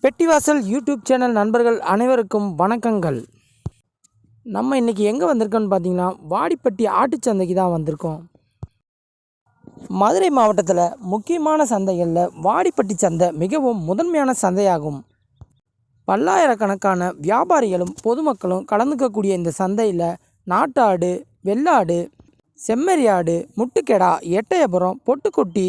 பெட்டிவாசல் YouTube channel நண்பர்கள் அனைவருக்கும் வணக்கங்கள். நம்ம இன்றைக்கி எங்கே வந்திருக்கோன்னு பார்த்தீங்கன்னா, வாடிப்பட்டி ஆட்டுச்சந்தைக்கு தான் வந்திருக்கோம். மதுரை மாவட்டத்தில் முக்கியமான சந்தைகளில் வாடிப்பட்டி சந்தை மிகவும் முதன்மையான சந்தையாகும். பல்லாயிரக்கணக்கான வியாபாரிகளும் பொதுமக்களும் கலந்துக்கக்கூடிய இந்த சந்தையில் நாட்டு ஆடு, வெள்ளாடு, செம்மறி ஆடு, முட்டுக்கெடா, எட்டயபுரம், பொட்டுக்குட்டி,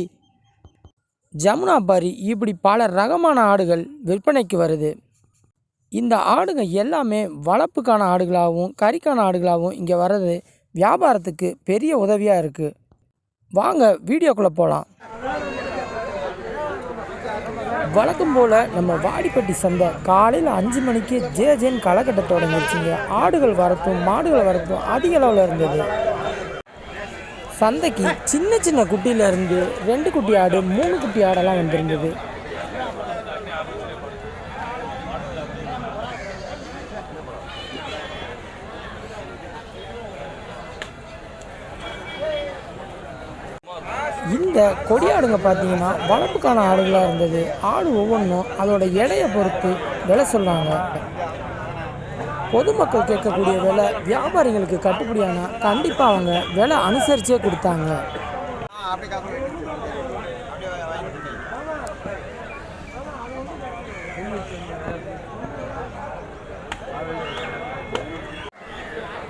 ஜமுனாபாரி இப்படி பல ரகமான ஆடுகள் விற்பனைக்கு வருது. இந்த ஆடுகள் எல்லாமே வளர்ப்புக்கான ஆடுகளாகவும் கறிக்கான ஆடுகளாகவும் இங்கே வர்றது வியாபாரத்துக்கு பெரிய உதவியாக இருக்குது. வாங்க வீடியோக்குள்ளே போகலாம். வழக்கம் போல் நம்ம வாடிப்பட்டி சந்தை காலையில் 5 மணிக்கு ஜேன்னு களக்கட்ட தொடங்கிடுச்சிங்க. ஆடுகள் வரத்தும் மாடுகள் வரத்தும் அதிக அளவில் இருந்தது. சந்தைக்கு சின்ன சின்ன குட்டியிலேருந்து 2 குட்டி ஆடு, 3 குட்டி ஆடெல்லாம் வந்திருந்தது. இந்த கொடியாடுங்க பார்த்தீங்கன்னா வளர்ப்புக்கான ஆடுகளாக இருந்தது. ஆடு ஒவ்வொன்றும் அதோட எடையை பொறுத்து விலை சொன்னாங்க. பொதுமக்கள் கேட்கக்கூடிய விலை வியாபாரிகளுக்கு கட்டுப்படியான கண்டிப்பாக அவங்க விலை அனுசரித்தே கொடுத்தாங்க.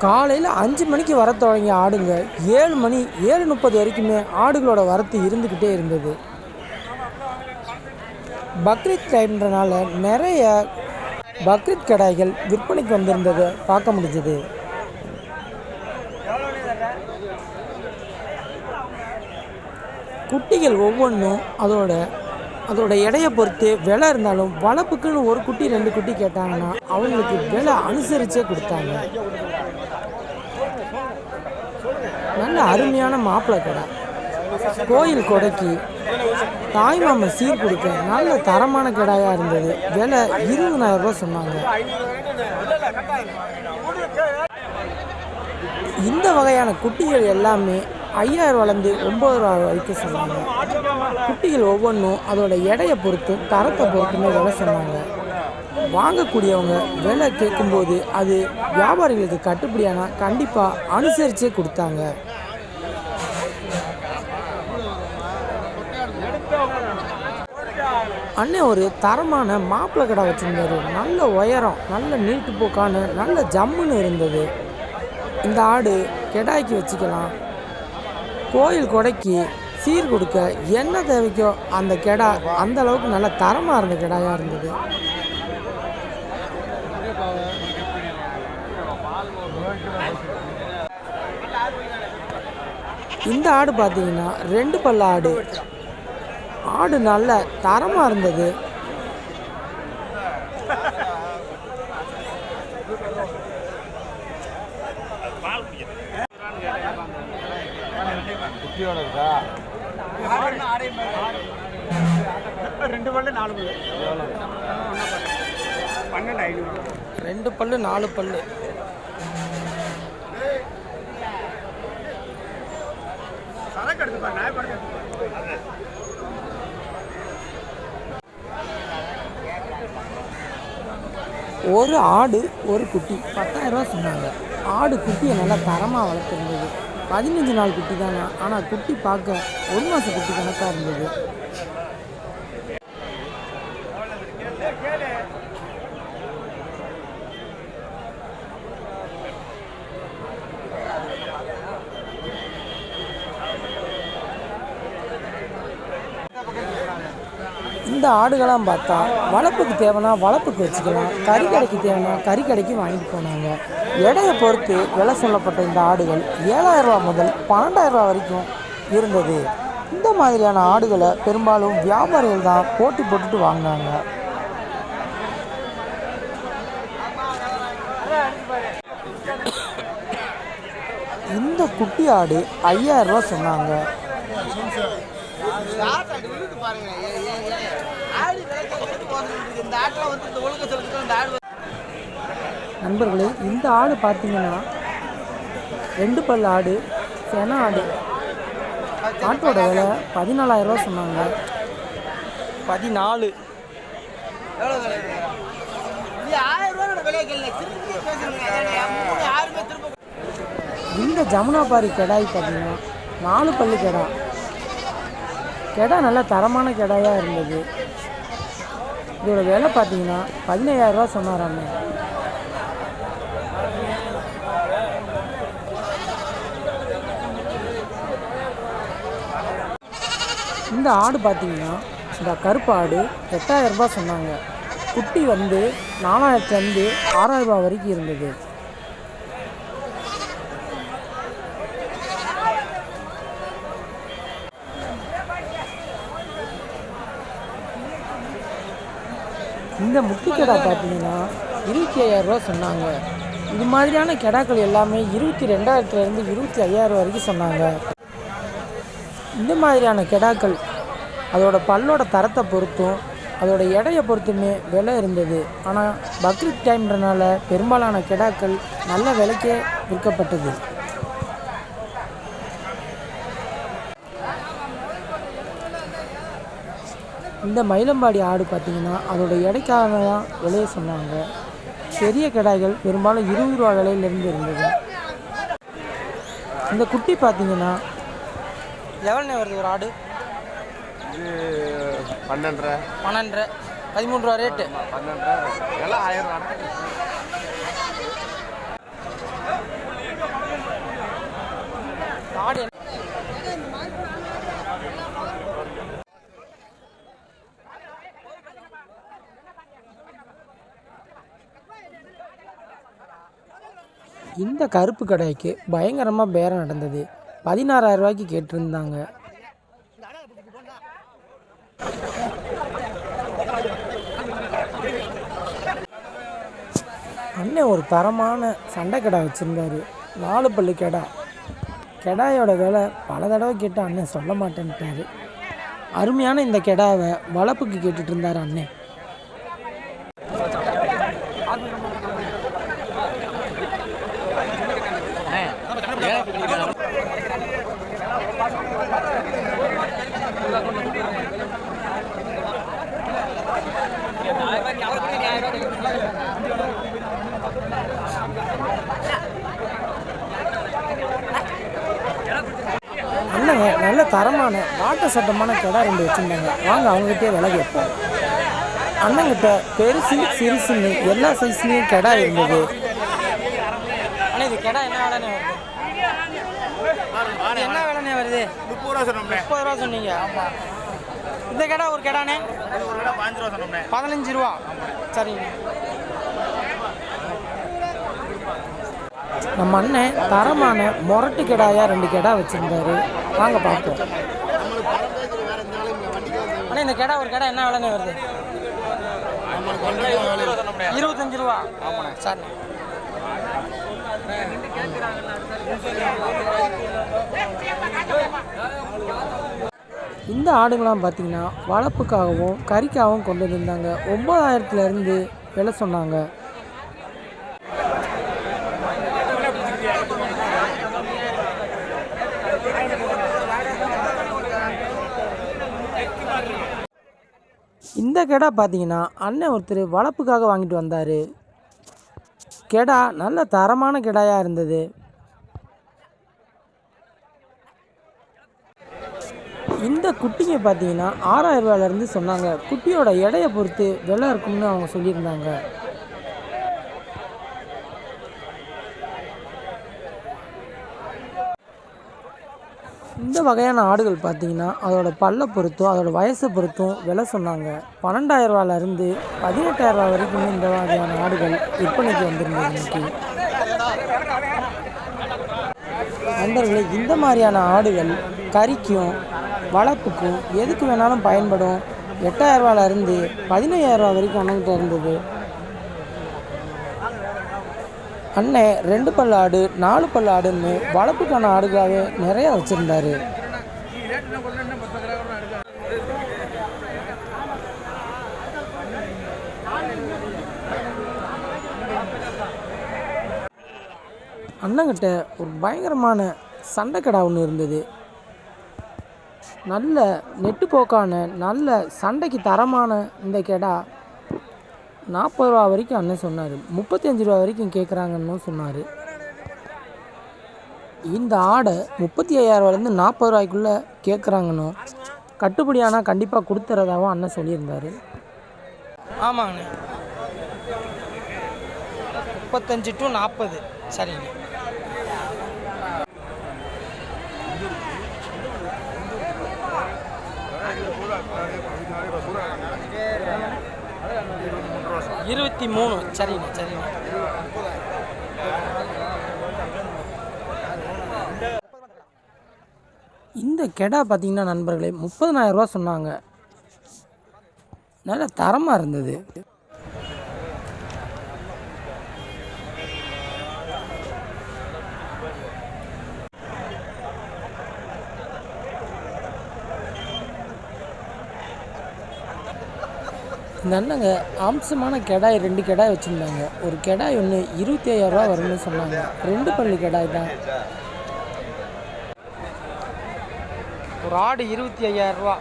காலையில் 5 மணிக்கு வர தொடங்கிய ஆடுங்க 7 மணி 7:30 வரைக்குமே ஆடுகளோட வரத்து இருந்துக்கிட்டே இருந்தது. பக்ரீத் டைம்ன்றனால நிறைய பக்ரீத் கடாய்கள் விற்பனைக்கு வந்திருந்ததை பார்க்க முடிஞ்சது. குட்டிகள் ஒவ்வொன்றும் அதோட எடையை பொறுத்து விலை இருந்தாலும் வளர்ப்புக்குன்னு 1 குட்டி 2 குட்டி கேட்டாங்கன்னா அவங்களுக்கு விலை அனுசரித்தே கொடுத்தாங்க. நல்ல அருமையான மாப்பிள்ளை கடை. கோயில் கொடைக்கு தாய்மாம சீர் கொடுக்க நல்ல தரமான கடாயாக இருந்தது. விலை 20,000 ரூபா சொன்னாங்க. இந்த வகையான குட்டிகள் எல்லாமே 5,000 ரூபாலேருந்து 9,000 ரூபா வரைக்கும் சொன்னாங்க. குட்டிகள் ஒவ்வொன்றும் அதோட எடையை பொறுத்தும் தரத்தை பொறுத்துமே விலை சொன்னாங்க. வாங்கக்கூடியவங்க விலை கேட்கும்போது அது வியாபாரிகளுக்கு கட்டுப்படியான கண்டிப்பாக அனுசரித்தே கொடுத்தாங்க. அண்ணன் ஒரு தரமான மாப்பிள்ளை கடை வச்சுருந்தாரு. நல்ல உயரம், நல்ல நீட்டு போக்கான நல்ல ஜம்முன்னு இருந்தது. இந்த ஆடு கெடாய்க்கு வச்சுக்கலாம், கோயில் கொடைக்கு சீர் கொடுக்க என்ன தேவைக்கோ அந்த கெடா அந்த அளவுக்கு நல்ல தரமாக இருந்த கெடாயாக இருந்தது. இந்த ஆடு பார்த்தீங்கன்னா 2 பல்ல ஆடு. ஆடு நல்ல தரமாக இருந்தது. ரெண்டு பல்லு 4 பல்லு. ஒரு ஆடு ஒரு குட்டி 10,000 ரூபா சொன்னாங்க. ஆடு குட்டியை நல்லா தரமாக வளர்த்துருந்தது. 15 நாள் குட்டி தானே, ஆனால் குட்டி பார்க்க 1 மாத குட்டி கணக்காக இருந்தது. இந்த ஆடுகளாம் பார்த்தா வளர்ப்புக்கு தேவைன்னா வளர்ப்புக்கு வச்சுக்கலாம், கறி கடைக்கு தேவைன்னா கறி கடைக்கு வாங்கிட்டு போனாங்க. எடையை பொறுத்து விலை சொல்லப்பட்ட இந்த ஆடுகள் 7,000 ரூபா முதல் 12,000 ரூபா வரைக்கும் இருந்தது. இந்த மாதிரியான ஆடுகளை பெரும்பாலும் வியாபாரிகள் தான் போட்டி போட்டுட்டு வாங்கினாங்க. இந்த குட்டி ஆடு 5,000 ரூபா சொன்னாங்க. நண்பர்களே, இந்த ஆடு பார்த்தீங்கன்னா 2 பல் ஆடு, சென ஆடு. ஆட்டோட விலை 14,000 ரூபா சொன்னாங்க. 14. இந்த ஜமுனாபாரி கெடாய் பார்த்தீங்கன்னா 4 பல்லு கெடா. கெடா நல்லா தரமான கெடாயாக இருந்தது. இதோட விலை பார்த்தீங்கன்னா 15,000 சொன்னாராமே. இந்த ஆடு பார்த்தீங்கன்னா இந்த கருப்பு ஆடு 8,000 சொன்னாங்க. குட்டி வந்து 4,000 6,000 வரைக்கும் இருந்தது. இந்த முட்டி கெடா பார்த்தீங்கன்னா 25,000 சொன்னாங்க. இது மாதிரியான கெடாக்கள் எல்லாமே 22,000 25,000 வரைக்கும் சொன்னாங்க. இந்த மாதிரியான கெடாக்கள் அதோட பல்லோட தரத்தை பொறுத்தும் அதோட எடையை பொறுத்துமே விலை இருந்தது. ஆனால் பக்ரீத் டைம்ன்றனால பெரும்பாலான கெடாக்கள் நல்ல விலைக்கே விற்கப்பட்டது. இந்த மயிலம்பாடி ஆடு பார்த்திங்கன்னா அதோட எடைக்காக தான் விலையை சொன்னாங்க. பெரிய கெடாய்கள் பெரும்பாலும் 20 ரூபா விலையிலேருந்து இருந்தது. இந்த குட்டி பார்த்திங்கன்னா எவ்வளோண்ணே வருது ஒரு ஆடு? இது 12.5 13 ரூபா ரேட்டு. 12.5 எல்லாம் 1000 ரூபா. ஆடு இந்த கருப்பு கடைக்கு பயங்கரமாக பேரம் நடந்தது. 16,000 கேட்டிருந்தாங்க. அண்ணன் ஒரு தரமான சண்டை கடை வச்சுருந்தாரு. 4 பல்லு கெடா. கெடாயோட விலை பல தடவை கேட்டு அண்ணன் சொல்ல மாட்டேன்ட்டாரு. அருமையான இந்த கெடாவை வளர்ப்புக்கு கேட்டுட்டு இருந்தார் அண்ணன். அண்ணங்க நல்ல தரமான வாட்ட சட்டமான கடை 2 வச்சுருந்தாங்க. வாங்க அவங்ககிட்டே விலை கேட்போம். அண்ணங்கிட்ட பெருசு சிறுசுன்னு எல்லா சைஸ்லேயும் கடை இருந்தது. ஆனால் இது கடை என்ன விலைனே வருது? என்ன விலைனே வருது? 30 ரூபா சொன்னீங்க. ஆமாம். இந்த கடை ஒரு கடானே 15 ரூபா. சரிங்க. நம்ம அண்ணன் தரமான மொரட்டு கெடாயா 2 கெடா வச்சுருந்தாரு. வாங்க பார்ப்போம். ஆனால் இந்த கெடா ஒரு கடை என்ன விலைனே வருது? 25 ரூபா. ஆமாண்ணே. சரி. இந்த ஆடுகள்லாம் பார்த்தீங்கன்னா வளர்ப்புக்காகவும் கறிக்காகவும் கொண்டு வந்திருந்தாங்க. 9,000 விலை சொன்னாங்க. இந்த கெடா பார்த்தீங்கன்னா அண்ணன் ஒருத்தர் வளர்ப்புக்காக வாங்கிட்டு வந்தார். கெடா நல்ல தரமான கெடாயாக இருந்தது. இந்த குட்டிங்க பார்த்தீங்கன்னா 6,000 ரூபாயிலேருந்து சொன்னாங்க. குட்டியோட எடையை பொறுத்து விலை இருக்கும்னு அவங்க சொல்லியிருந்தாங்க. இந்த வகையான ஆடுகள் பார்த்தீங்கன்னா அதோட பல்லை பொறுத்தும் அதோட வயசை பொறுத்தும் விலை சொன்னாங்க. 12,000 ரூபாயிலேருந்து 18,000 ரூபா வரைக்கும் இந்த வகையான ஆடுகள் விற்பனைக்கு வந்திருந்தது. இன்னைக்கு நண்பர்களே, இந்த மாதிரியான ஆடுகள் கறிக்கும் வளர்ப்புக்கும் எதுக்கு வேணாலும் பயன்படும். 8,000 ரூபாயிலேருந்து 15,000 ரூபா வரைக்கும் அண்ணன்கிட்ட இருந்தது. அண்ணன் 2 பல்லு ஆடு 4 பல்லு ஆடுன்னு வளர்ப்புக்கான ஆடுகளாகவே நிறையா வச்சுருந்தாரு. அண்ணங்கிட்ட ஒரு பயங்கரமான சண்டைக்கடா ஒன்று இருந்தது. நல்ல நெட்டு போக்கான நல்ல சண்டைக்கு தரமான இந்த கெடா 40 ரூபா வரைக்கும் அண்ணன் சொன்னார். 35 ரூபா வரைக்கும் கேட்குறாங்கன்னு சொன்னார். இந்த ஆடை 35,000 ரூபாலேருந்து 40 ரூபாய்க்குள்ளே கேட்குறாங்கன்னு, கட்டுப்படி ஆனால் கண்டிப்பாக கொடுத்துறதாவும் அண்ணன் சொல்லியிருந்தார். ஆமாங்கண்ணே, 35 to 40. சரிங்க. $23. சரிங்க சரிங்க. இந்த கெடா பார்த்தீங்கன்னா நண்பர்களே 30,000 ரூபா சொன்னாங்க. நல்ல தரமாக இருந்தது. இந்த அண்ணங்க அம்சமான கெடாய் 2 கெடாய் வச்சுருந்தாங்க. ஒரு கெடாய் ஒன்று 25,000 ரூபா வரும்னு சொன்னாங்க. 2 பல்லு கெடாய் தான். ஒரு ஆடு 25,000 ரூபா.